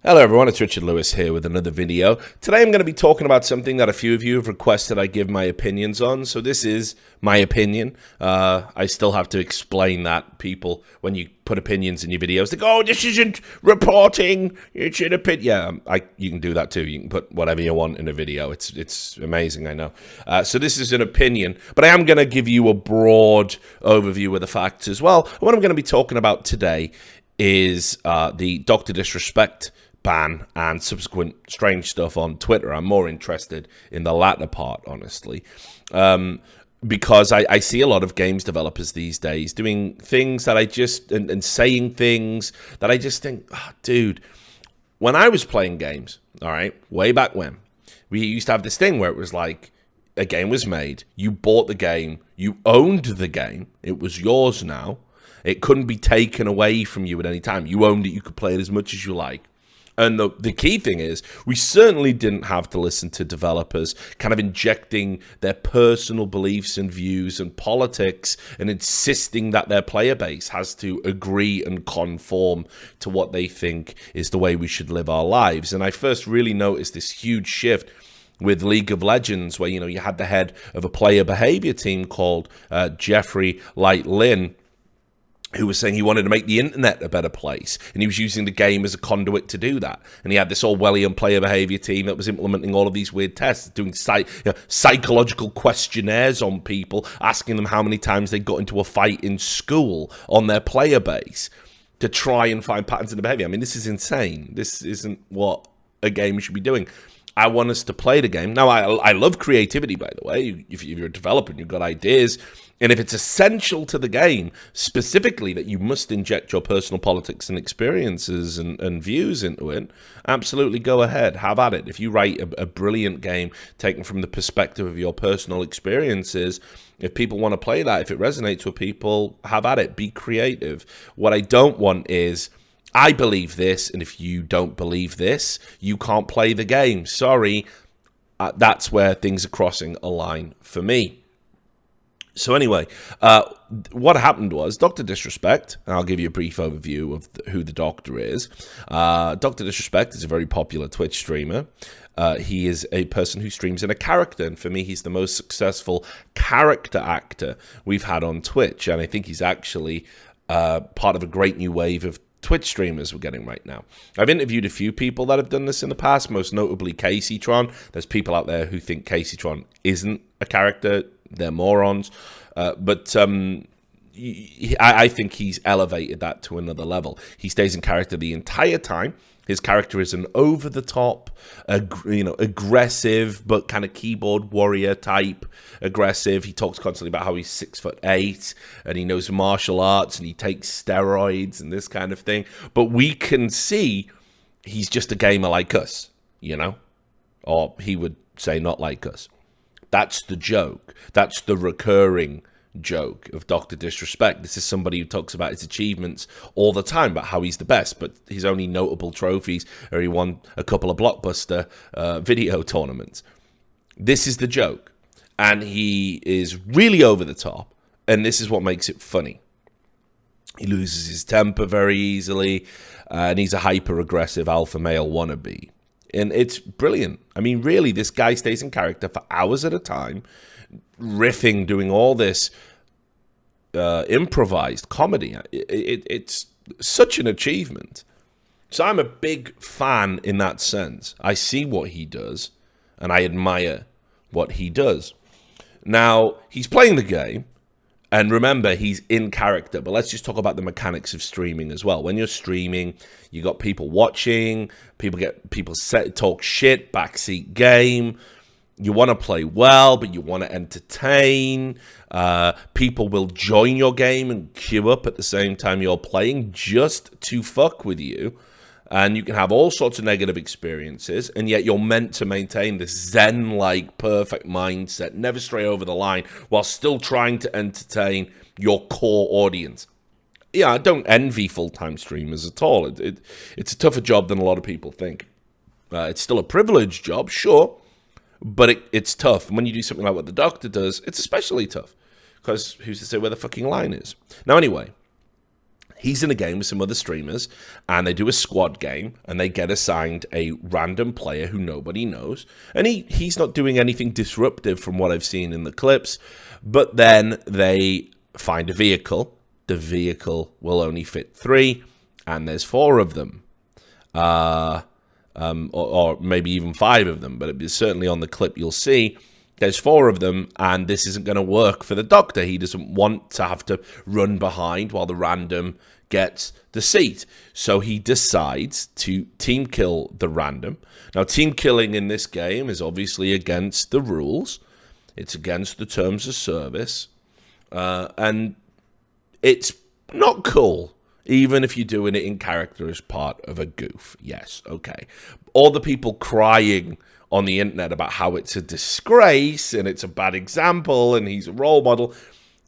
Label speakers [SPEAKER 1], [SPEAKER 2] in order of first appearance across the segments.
[SPEAKER 1] Hello everyone, it's Richard Lewis here with another video. Today I'm going to be talking about something that a few of you have requested I give my opinions on. So this is my opinion. I still have to explain that. People, when you put opinions in your videos, they go, oh, this isn't reporting, it's an opinion. Yeah, you can do that too. You can put whatever you want in a video. It's amazing, I know. So this is an opinion, but I am going to give you a broad overview of the facts as well. What I'm going to be talking about today is the Dr. Disrespect ban and subsequent strange stuff on Twitter. I'm more interested in the latter part, honestly, because I see a lot of games developers these days doing things that I just, and saying things that I just think, oh, dude, when I was playing games, all right, way back when, we used to have this thing where it was like, a game was made, you bought the game, you owned the game, it was yours now, it couldn't be taken away from you at any time, you owned it, you could play it as much as you like. And the key thing is, we certainly didn't have to listen to developers kind of injecting their personal beliefs and views and politics and insisting that their player base has to agree and conform to what they think is the way we should live our lives. And I first really noticed this huge shift with League of Legends, where, you know, you had the head of a player behavior team called Jeffrey Light Lin, who was saying he wanted to make the internet a better place, and he was using the game as a conduit to do that. And he had this Orwellian player behavior team that was implementing all of these weird tests, doing psychological questionnaires on people, asking them how many times they got into a fight in school on their player base to try and find patterns in the behavior. I mean, this is insane. This isn't what a game should be doing. I want us to play the game. Now, I love creativity, by the way. If you're a developer and you've got ideas, and if it's essential to the game, specifically that you must inject your personal politics and experiences and views into it, absolutely go ahead, have at it. If you write a brilliant game taken from the perspective of your personal experiences, if people want to play that, if it resonates with people, have at it, be creative. What I don't want is, I believe this, and if you don't believe this, you can't play the game. Sorry, that's where things are crossing a line for me. So anyway, what happened was Dr. Disrespect, and I'll give you a brief overview of who the Doctor is. Dr. Disrespect is a very popular Twitch streamer. He is a person who streams in a character, and for me, he's the most successful character actor we've had on Twitch, and I think he's actually part of a great new wave of Twitch streamers we're getting right now. I've interviewed a few people that have done this in the past, most notably Caseytron. There's people out there who think Caseytron isn't a character. They're morons. But I think he's elevated that to another level. He stays in character the entire time. His character is an over-the-top, aggressive, but kind of keyboard warrior type aggressive. He talks constantly about how he's 6'8", and he knows martial arts, and he takes steroids and this kind of thing. But we can see he's just a gamer like us, you know? Or he would say not like us. That's the joke. That's the recurring joke of Dr. Disrespect. This is somebody who talks about his achievements all the time, about how he's the best, but his only notable trophies are he won a couple of blockbuster video tournaments. This is the joke, and he is really over the top, and this is what makes it funny. He loses his temper very easily, and he's a hyper-aggressive alpha male wannabe. And it's brilliant. I mean, really, this guy stays in character for hours at a time, riffing, doing all this improvised comedy. It's such an achievement. So I'm a big fan in that sense. I see what he does, and I admire what he does. Now, he's playing the game, and remember, he's in character, but let's just talk about the mechanics of streaming as well. When you're streaming, you got people watching, people talk shit, backseat game. You want to play well, but you want to entertain. People will join your game and queue up at the same time you're playing just to fuck with you. And you can have all sorts of negative experiences, and yet you're meant to maintain this zen-like perfect mindset, never stray over the line, while still trying to entertain your core audience. Yeah, I don't envy full-time streamers at all. It's a tougher job than a lot of people think. It's still a privileged job, sure, but it's tough. And when you do something like what the Doctor does, it's especially tough, because who's to say where the fucking line is? Now, anyway, He's in a game with some other streamers, and they do a squad game, and they get assigned a random player who nobody knows. And he's not doing anything disruptive from what I've seen in the clips, but then they find a vehicle. The vehicle will only fit 3, and there's 4 of them. Or maybe even 5 of them, but it's certainly on the clip you'll see. There's 4 of them, and this isn't going to work for the Doctor. He doesn't want to have to run behind while the random gets the seat. So he decides to team kill the random. Now, team killing in this game is obviously against the rules. It's against the terms of service. And it's not cool, even if you're doing it in character as part of a goof. Yes, okay. All the people crying on the internet about how it's a disgrace and it's a bad example and he's a role model,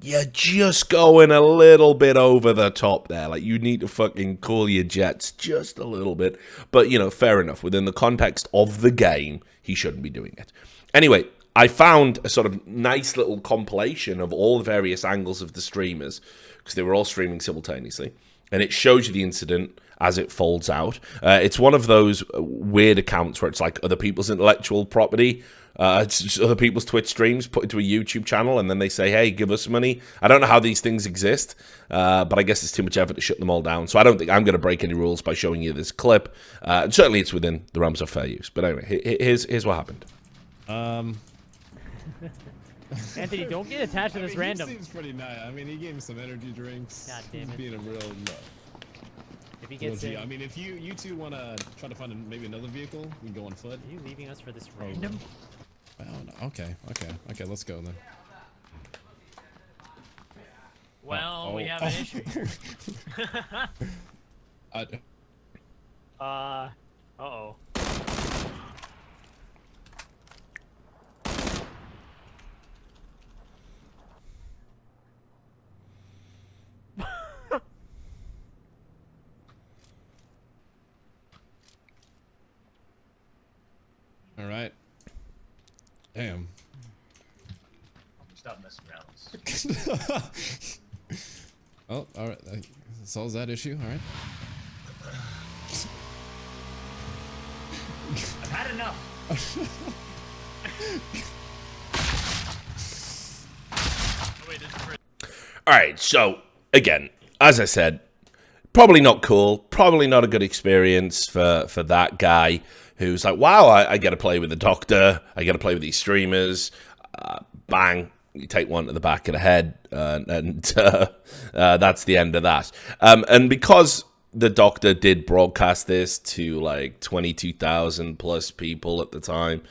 [SPEAKER 1] you're just going a little bit over the top there. Like, you need to fucking cool your jets just a little bit. But, you know, fair enough. Within the context of the game, he shouldn't be doing it. Anyway, I found a sort of nice little compilation of all the various angles of the streamers, because they were all streaming simultaneously. And it shows you the incident as it folds out. It's one of those weird accounts where it's like other people's intellectual property, it's other people's Twitch streams put into a YouTube channel, and then they say, hey, give us money. I don't know how these things exist, but I guess it's too much effort to shut them all down. So I don't think I'm going to break any rules by showing you this clip. And certainly it's within the realms of fair use. But anyway, here's what happened.
[SPEAKER 2] Anthony, don't get attached to this random.
[SPEAKER 3] He seems pretty nice. I mean, he gave me some energy drinks.
[SPEAKER 2] God damn it.
[SPEAKER 3] Being a real...
[SPEAKER 2] If he gets in...
[SPEAKER 3] I mean, if you two want to try to find maybe another vehicle, we can go on foot.
[SPEAKER 2] Are you leaving us for this random?
[SPEAKER 3] Oh, no. Okay, let's go then.
[SPEAKER 2] Well, we have an issue. Uh-oh.
[SPEAKER 3] All right. Damn.
[SPEAKER 2] Stop messing around.
[SPEAKER 3] Oh, all right. That solves that issue. All right.
[SPEAKER 2] I've had enough.
[SPEAKER 1] All right, so again, as I said, probably not cool, probably not a good experience for that guy who's like, wow, I get to play with the Doctor, I get to play with these streamers, bang, you take one to the back of the head, and that's the end of that. And because the Doctor did broadcast this to like 22,000 plus people at the time,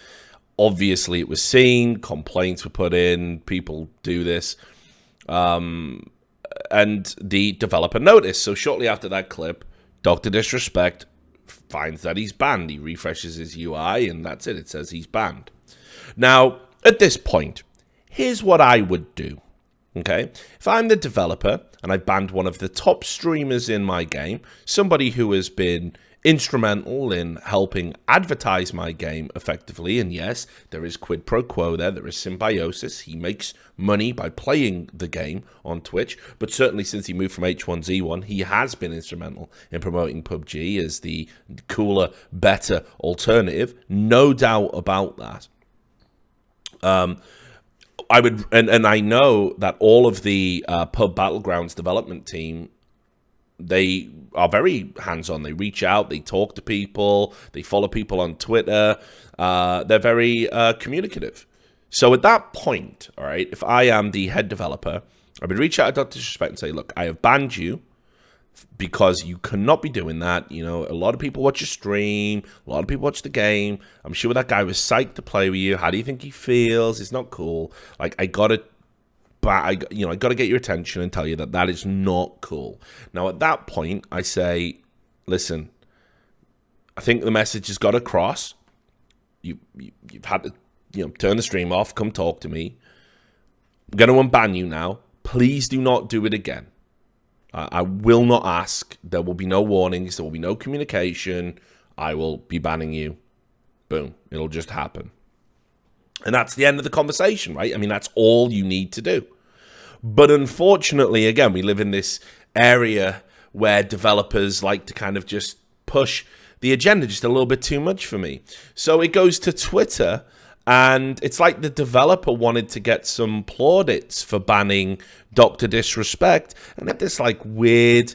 [SPEAKER 1] obviously it was seen, complaints were put in, people do this, and the developer noticed. So shortly after that clip, Dr. Disrespect finds that he's banned. He refreshes his UI, and that's it. It says he's banned. Now, at this point, here's what I would do. Okay? If I'm the developer, and I've banned one of the top streamers in my game, somebody who has been instrumental in helping advertise my game effectively, and yes, there is quid pro quo there is symbiosis. He makes money by playing the game on Twitch, but certainly since he moved from H1Z1, he has been instrumental in promoting PUBG as the cooler, better alternative. No doubt about that. I would, and I know that all of the Pub Battlegrounds development team, they are very hands-on. They reach out, they talk to people, they follow people on Twitter. They're very communicative. So at that point, all right, if I am the head developer, I would reach out to Dr. Disrespect and say, look, I have banned you because you cannot be doing that. You know, a lot of people watch your stream, a lot of people watch the game. I'm sure that guy was psyched to play with you. How do you think he feels? It's not cool. Like, I gotta get your attention and tell you that that is not cool. Now, at that point, I say, listen, I think the message has got across. You've had to, turn the stream off. Come talk to me. I'm going to unban you now. Please do not do it again. I will not ask. There will be no warnings. There will be no communication. I will be banning you. Boom. It'll just happen. And that's the end of the conversation, right? I mean, that's all you need to do. But unfortunately, again, we live in this area where developers like to kind of just push the agenda just a little bit too much for me. So it goes to Twitter, and it's like the developer wanted to get some plaudits for banning Dr. Disrespect, and had this like weird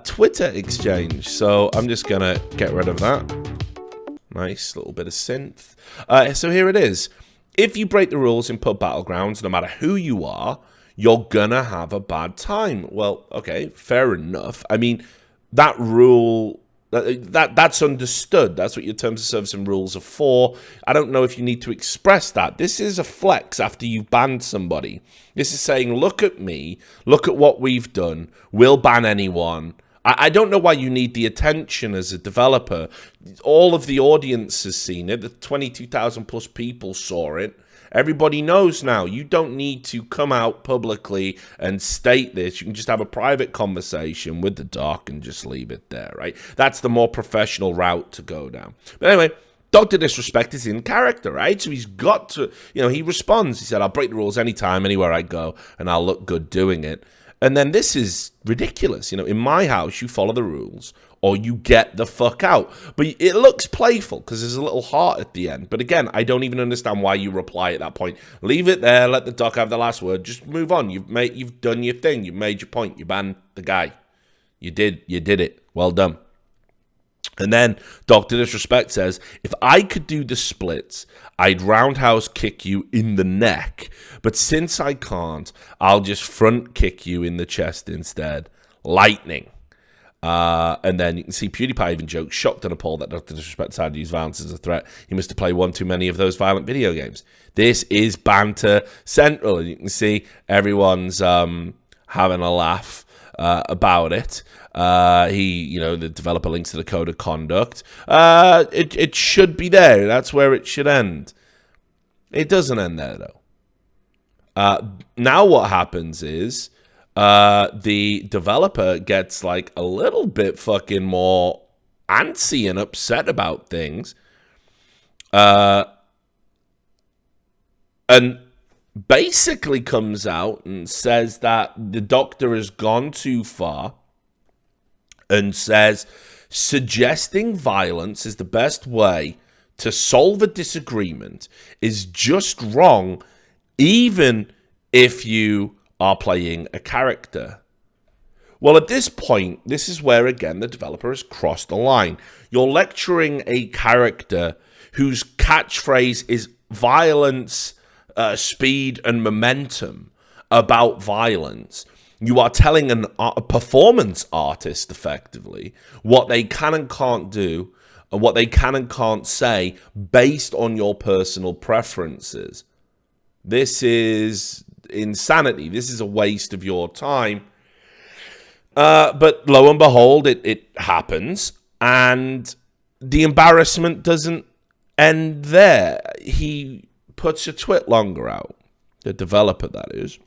[SPEAKER 1] Twitter exchange. So I'm just gonna get rid of that. Nice little bit of synth. So here it is. If you break the rules in pub battlegrounds, no matter who you are, you're gonna have a bad time. Well, okay, fair enough. I mean, that rule, that's understood. That's what your terms of service and rules are for. I don't know if you need to express that. This is a flex after you've banned somebody. This is saying, look at me, look at what we've done, we'll ban anyone. I don't know why you need the attention as a developer. All of the audience has seen it. The 22,000 plus people saw it. Everybody knows now. You don't need to come out publicly and state this. You can just have a private conversation with the doc and just leave it there, right? That's the more professional route to go down. But anyway, Dr. Disrespect is in character, right? So he's got to, he responds. He said, I'll break the rules anytime, anywhere I go, and I'll look good doing it. And then this is ridiculous. In my house, you follow the rules or you get the fuck out. But it looks playful because there's a little heart at the end. But again, I don't even understand why you reply at that point. Leave it there. Let the doc have the last word. Just move on. You've done your thing. You've made your point. You banned the guy. You did it. Well done. And then Dr. Disrespect says, if I could do the splits, I'd roundhouse kick you in the neck. But since I can't, I'll just front kick you in the chest instead. Lightning. And then you can see PewDiePie even jokes, shocked and appalled that Dr. Disrespect decided to use violence as a threat. He must have played one too many of those violent video games. This is banter central. And you can see everyone's having a laugh about it. The developer links to the code of conduct. It should be there. That's where it should end. It doesn't end there, though. Now what happens is the developer gets like a little bit fucking more antsy and upset about things. And basically comes out and says that the doctor has gone too far and says suggesting violence is the best way to solve a disagreement is just wrong, even if you are playing a character. Well, at this point, this is where, again, the developer has crossed the line. You're lecturing a character whose catchphrase is violence, speed, and momentum about violence. You are telling a performance artist, effectively, what they can and can't do, and what they can and can't say based on your personal preferences. This is insanity. This is a waste of your time. But lo and behold, it happens, and the embarrassment doesn't end there. He puts a twit longer out, the developer, that is,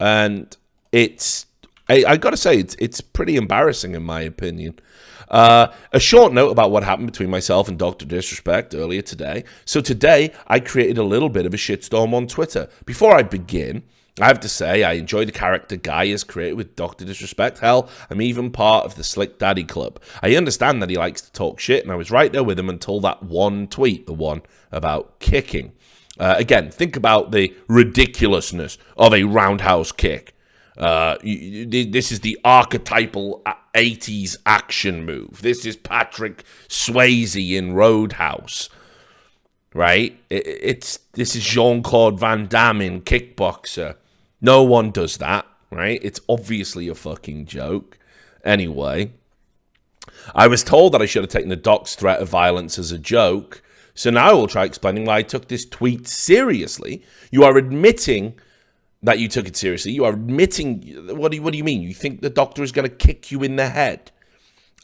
[SPEAKER 1] and I gotta say, it's pretty embarrassing in my opinion. A short note about what happened between myself and Dr. Disrespect earlier today. So today, I created a little bit of a shitstorm on Twitter. Before I begin, I have to say I enjoy the character Guy has created with Dr. Disrespect. Hell, I'm even part of the Slick Daddy Club. I understand that he likes to talk shit, and I was right there with him until that one tweet, the one about kicking. Again, think about the ridiculousness of a roundhouse kick. This is the archetypal 80s action move. This is Patrick Swayze in Roadhouse, right? This is Jean-Claude Van Damme in Kickboxer. No one does that, right? It's obviously a fucking joke. Anyway, I was told that I should have taken the doc's threat of violence as a joke, so now I will try explaining why I took this tweet seriously. You are admitting that you took it seriously. You are admitting, what do you mean? You think the doctor is going to kick you in the head?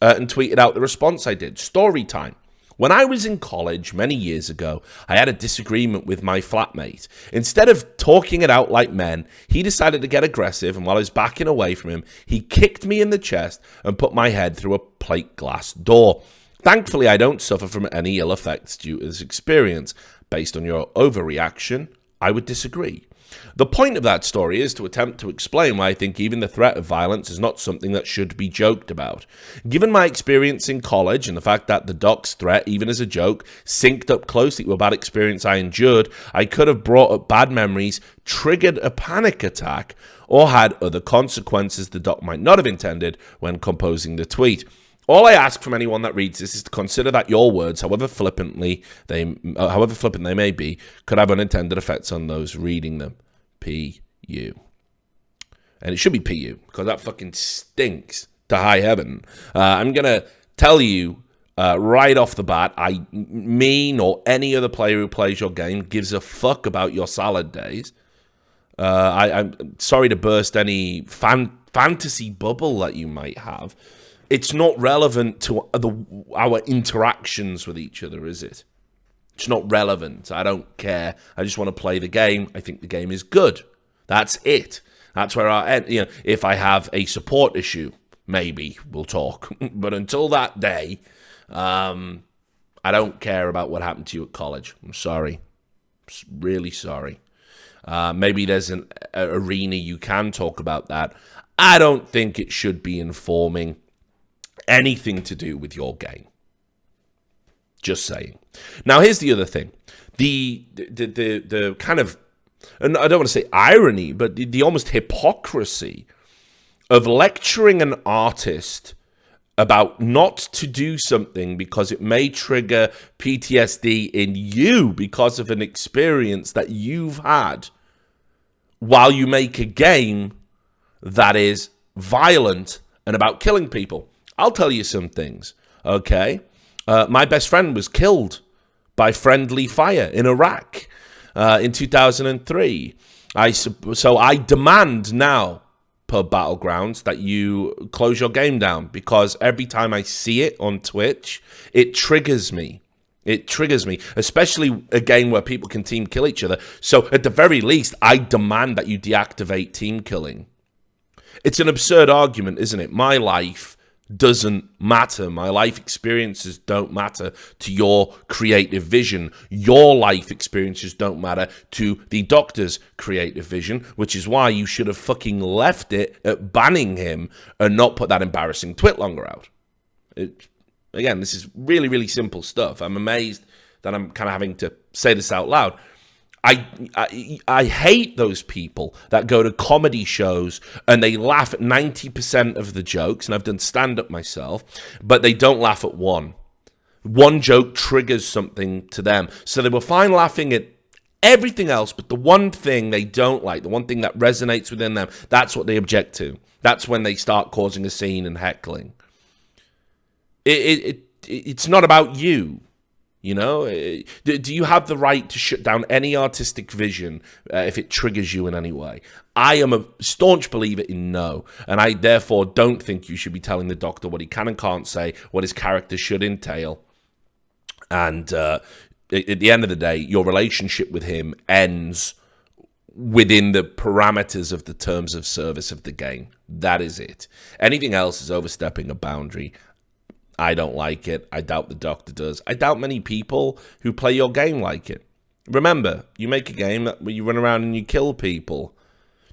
[SPEAKER 1] And tweeted out the response I did. Story time. When I was in college many years ago, I had a disagreement with my flatmate. Instead of talking it out like men, he decided to get aggressive, and while I was backing away from him, he kicked me in the chest and put my head through a plate glass door. Thankfully, I don't suffer from any ill effects due to this experience. Based on your overreaction, I would disagree. The point of that story is to attempt to explain why I think even the threat of violence is not something that should be joked about. Given my experience in college and the fact that the doc's threat, even as a joke, synced up closely to a bad experience I endured, I could have brought up bad memories, triggered a panic attack, or had other consequences the doc might not have intended when composing the tweet. All I ask from anyone that reads this is to consider that your words, however flippant they may be, could have unintended effects on those reading them. P.U. And it should be P.U. because that fucking stinks to high heaven. I'm going to tell you right off the bat, me nor any other player who plays your game gives a fuck about your salad days. I'm sorry to burst any fantasy bubble that you might have. It's not relevant to our interactions with each other, is it? It's not relevant. I don't care. I just want to play the game. I think the game is good. That's it. That's where if I have a support issue, maybe we'll talk. But until that day, I don't care about what happened to you at college. I'm sorry. I'm really sorry. Maybe there's an arena you can talk about that. I don't think it should be informing anything to do with your game. Just saying. Now, here's the other thing. The kind of, and I don't want to say irony, but the almost hypocrisy of lecturing an artist about not to do something because it may trigger PTSD in you because of an experience that you've had, while you make a game that is violent and about killing people. I'll tell you some things, okay? My best friend was killed by friendly fire in Iraq in 2003. So I demand now, per Battlegrounds, that you close your game down, because every time I see it on Twitch, it triggers me. It triggers me, especially a game where people can team kill each other. So at the very least, I demand that you deactivate team killing. It's an absurd argument, isn't it? My life doesn't matter. My life experiences don't matter to your creative vision. Your life experiences don't matter to the doctor's creative vision, which is why you should have fucking left it at banning him and not put that embarrassing twit longer out. Again, this is really, really simple stuff. I'm amazed that I'm kind of having to say this out loud. I hate those people that go to comedy shows and they laugh at 90% of the jokes, and I've done stand-up myself, but they don't laugh at one. One joke triggers something to them. So they were fine laughing at everything else, but the one thing they don't like, the one thing that resonates within them, that's what they object to. That's when they start causing a scene and heckling. It's not about you. You know, do you have the right to shut down any artistic vision if it triggers you in any way? I am a staunch believer in no, and I therefore don't think you should be telling the doctor what he can and can't say, what his character should entail. And at the end of the day, your relationship with him ends within the parameters of the terms of service of the game. That is it. Anything else is overstepping a boundary. I don't like it. I doubt the doctor does. I doubt many people who play your game like it. Remember, you make a game where you run around and you kill people.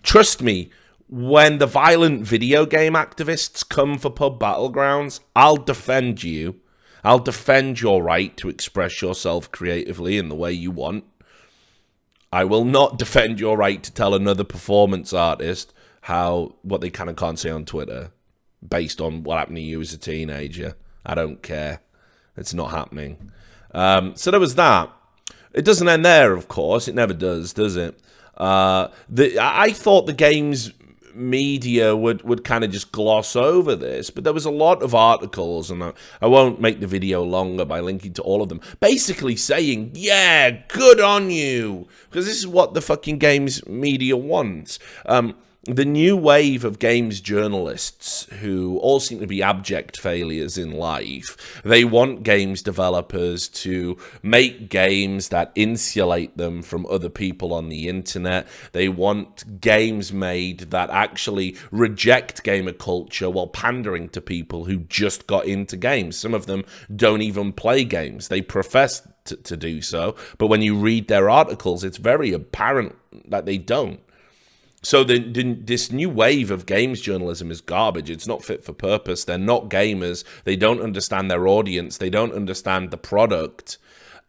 [SPEAKER 1] Trust me, when the violent video game activists come for pub battlegrounds, I'll defend you. I'll defend your right to express yourself creatively in the way you want. I will not defend your right to tell another performance artist what they can and can't say on Twitter based on what happened to you as a teenager. I don't care. It's not happening. So there was that. It doesn't end there, of course. It never does it? I thought the game's media would kind of just gloss over this, but there was a lot of articles, and I won't make the video longer by linking to all of them, basically saying, yeah, good on you, because this is what the fucking game's media wants. the new wave of games journalists who all seem to be abject failures in life, they want games developers to make games that insulate them from other people on the internet. They want games made that actually reject gamer culture while pandering to people who just got into games. Some of them don't even play games. They profess to do so, but when you read their articles, it's very apparent that they don't. So this new wave of games journalism is garbage. It's not fit for purpose. They're not gamers. They don't understand their audience. They don't understand the product.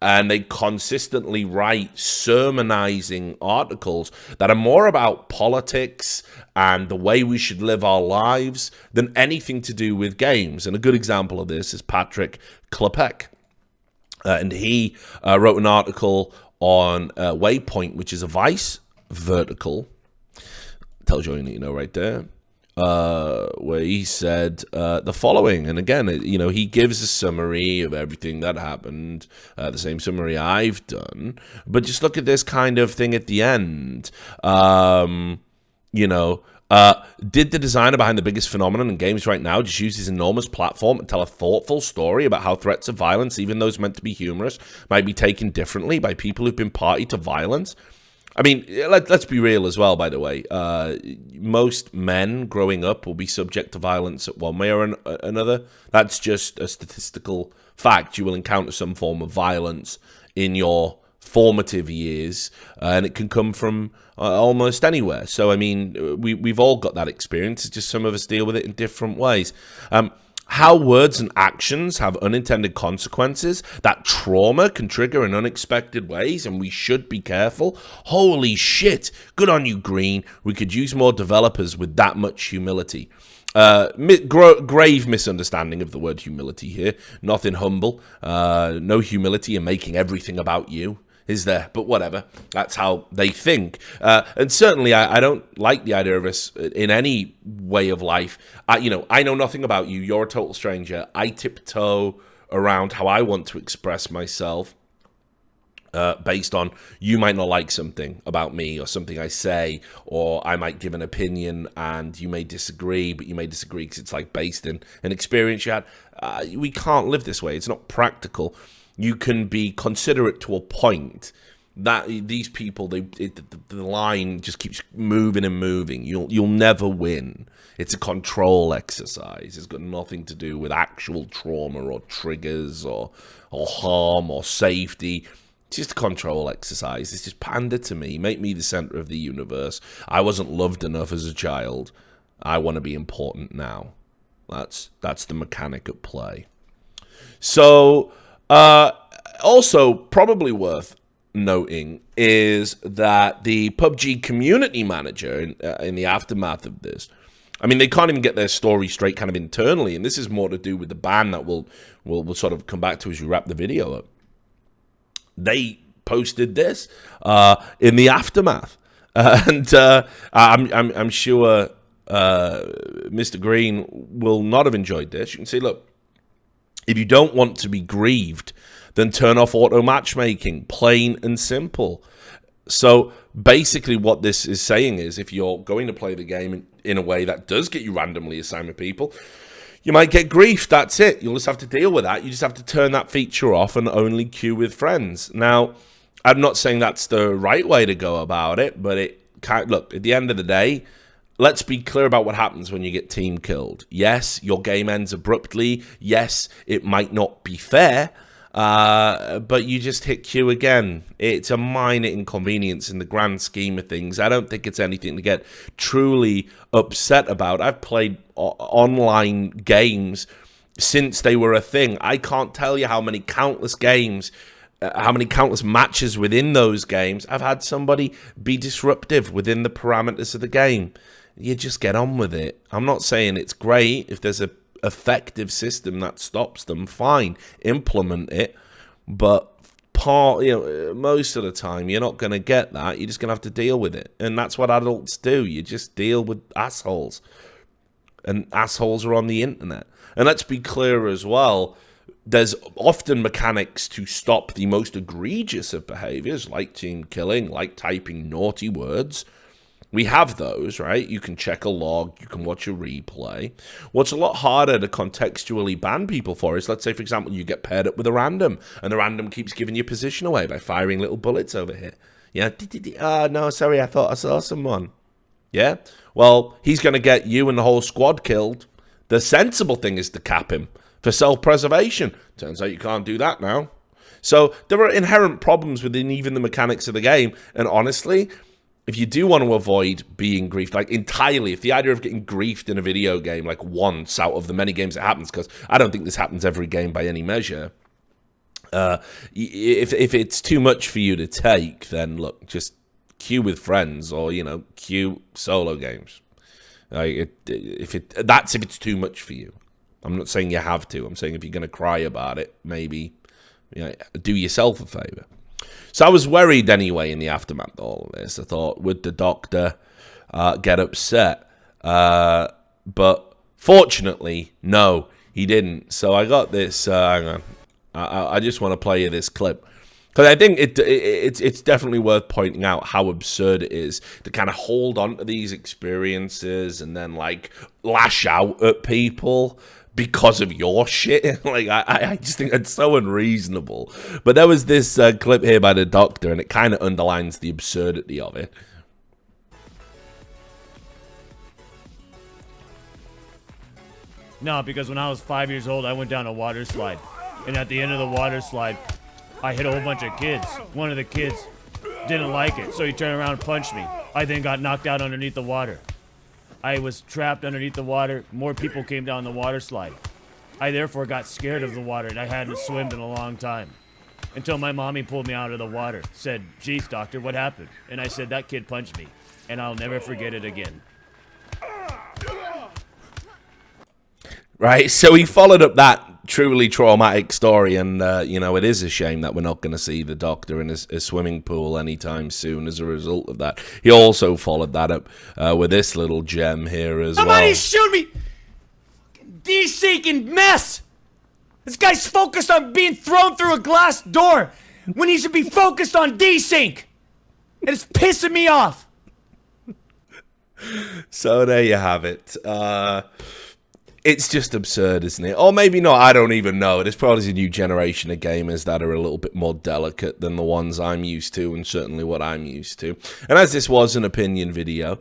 [SPEAKER 1] And they consistently write sermonizing articles that are more about politics and the way we should live our lives than anything to do with games. And a good example of this is Patrick Klepek. And he wrote an article on Waypoint, which is a Vice vertical. Tells you all you need to know right there, where he said the following. And again, he gives a summary of everything that happened, the same summary I've done. But just look at this kind of thing at the end. Did the designer behind the biggest phenomenon in games right now just use his enormous platform to tell a thoughtful story about how threats of violence, even those meant to be humorous, might be taken differently by people who've been party to violence? I mean, let's be real as well, by the way. Most men growing up will be subject to violence at one way or another. That's just a statistical fact. You will encounter some form of violence in your formative years, and it can come from almost anywhere. So, I mean, we've all got that experience. It's just some of us deal with it in different ways. How words and actions have unintended consequences, that trauma can trigger in unexpected ways, and we should be careful. Holy shit, good on you, Green. We could use more developers with that much humility. Grave misunderstanding of the word humility here. Nothing humble. No humility in making everything about you, is there? But whatever. That's how they think. And certainly, I don't like the idea of us in any way of life. I know nothing about you. You're a total stranger. I tiptoe around how I want to express myself based on you might not like something about me or something I say, or I might give an opinion and you may disagree, but you may disagree because it's like based in an experience you had. We can't live this way. It's not practical. You can be considerate to a point. That these people, the line just keeps moving and moving. You'll never win. It's a control exercise. It's got nothing to do with actual trauma or triggers or harm or safety. It's just a control exercise. It's just pander to me. Make me the center of the universe. I wasn't loved enough as a child. I want to be important now. That's the mechanic at play. So. Also, probably worth noting is that the PUBG community manager in the aftermath of this, I mean, they can't even get their story straight kind of internally, and this is more to do with the ban that we'll sort of come back to as you wrap the video up. They posted this in the aftermath, and I'm sure Mr. Green will not have enjoyed this. You can see, look. If you don't want to be grieved, then turn off auto matchmaking, plain and simple. So basically what this is saying is if you're going to play the game in a way that does get you randomly assigned with people, you might get grief. That's it. You'll just have to deal with that. You just have to turn that feature off and only queue with friends. Now, I'm not saying that's the right way to go about it, but look, at the end of the day, let's be clear about what happens when you get team killed. Yes, your game ends abruptly. Yes, it might not be fair, but you just hit Q again. It's a minor inconvenience in the grand scheme of things. I don't think it's anything to get truly upset about. I've played online games since they were a thing. I can't tell you how many countless games, how many countless matches within those games I've had somebody be disruptive within the parameters of the game. You just get on with it. I'm not saying it's great. If there's a effective system that stops them, fine, implement it. But most of the time, you're not going to get that. You're just going to have to deal with it. And that's what adults do. You just deal with assholes. And assholes are on the internet. And let's be clear as well, there's often mechanics to stop the most egregious of behaviors, like team killing, like typing naughty words. We have those, right? You can check a log, you can watch a replay. What's a lot harder to contextually ban people for is, let's say, for example, you get paired up with a random, and the random keeps giving your position away by firing little bullets over here. Yeah, no, sorry, I thought I saw someone. Yeah? Well, he's going to get you and the whole squad killed. The sensible thing is to cap him for self-preservation. Turns out you can't do that now. So there are inherent problems within even the mechanics of the game, and honestly, if you do want to avoid being griefed, like entirely, if the idea of getting griefed in a video game, like once out of the many games it happens, because I don't think this happens every game by any measure, if it's too much for you to take, then look, just queue with friends or, you know, queue solo games. If it's too much for you. I'm not saying you have to. I'm saying if you're going to cry about it, maybe, you know, do yourself a favor. So I was worried anyway in the aftermath of all of this. I thought, would the doctor get upset? But fortunately, no, he didn't. So I got this. Hang on. I just want to play you this clip. Because I think it's definitely worth pointing out how absurd it is to kind of hold on to these experiences and then, like, lash out at people because of your shit. Like, I just think it's so unreasonable. But there was this clip here by the doctor, and it kind of underlines the absurdity of it.
[SPEAKER 4] No, because when I was 5 years old, I went down a water slide. And at the end of the water slide, I hit a whole bunch of kids. One of the kids didn't like it, so he turned around and punched me. I then got knocked out underneath the water. I was trapped underneath the water. More people came down the water slide. I therefore got scared of the water, and I hadn't swum in a long time. Until my mommy pulled me out of the water. Said, "Geez, doctor, what happened?" And I said, "That kid punched me, and I'll never forget it again."
[SPEAKER 1] Right, so he followed up that truly traumatic story, and, you know, it is a shame that we're not going to see the doctor in a swimming pool anytime soon as a result of that. He also followed that up with this little gem here as well.
[SPEAKER 4] Somebody shoot me! De-seeking mess! This guy's focused on being thrown through a glass door when he should be focused on desync! And it's pissing me off!
[SPEAKER 1] So there you have it. It's just absurd, isn't it? Or maybe not, I don't even know. There's probably a new generation of gamers that are a little bit more delicate than the ones I'm used to, and certainly what I'm used to. And as this was an opinion video,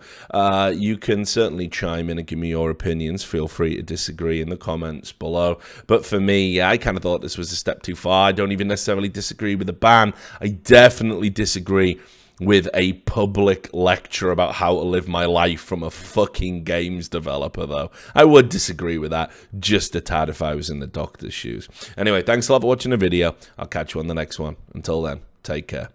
[SPEAKER 1] you can certainly chime in and give me your opinions. Feel free to disagree in the comments below. But for me, yeah, I kind of thought this was a step too far. I don't even necessarily disagree with the ban. I definitely disagree with a public lecture about how to live my life from a fucking games developer, though. I would disagree with that just a tad if I was in the doctor's shoes. Anyway, thanks a lot for watching the video. I'll catch you on the next one. Until then, take care.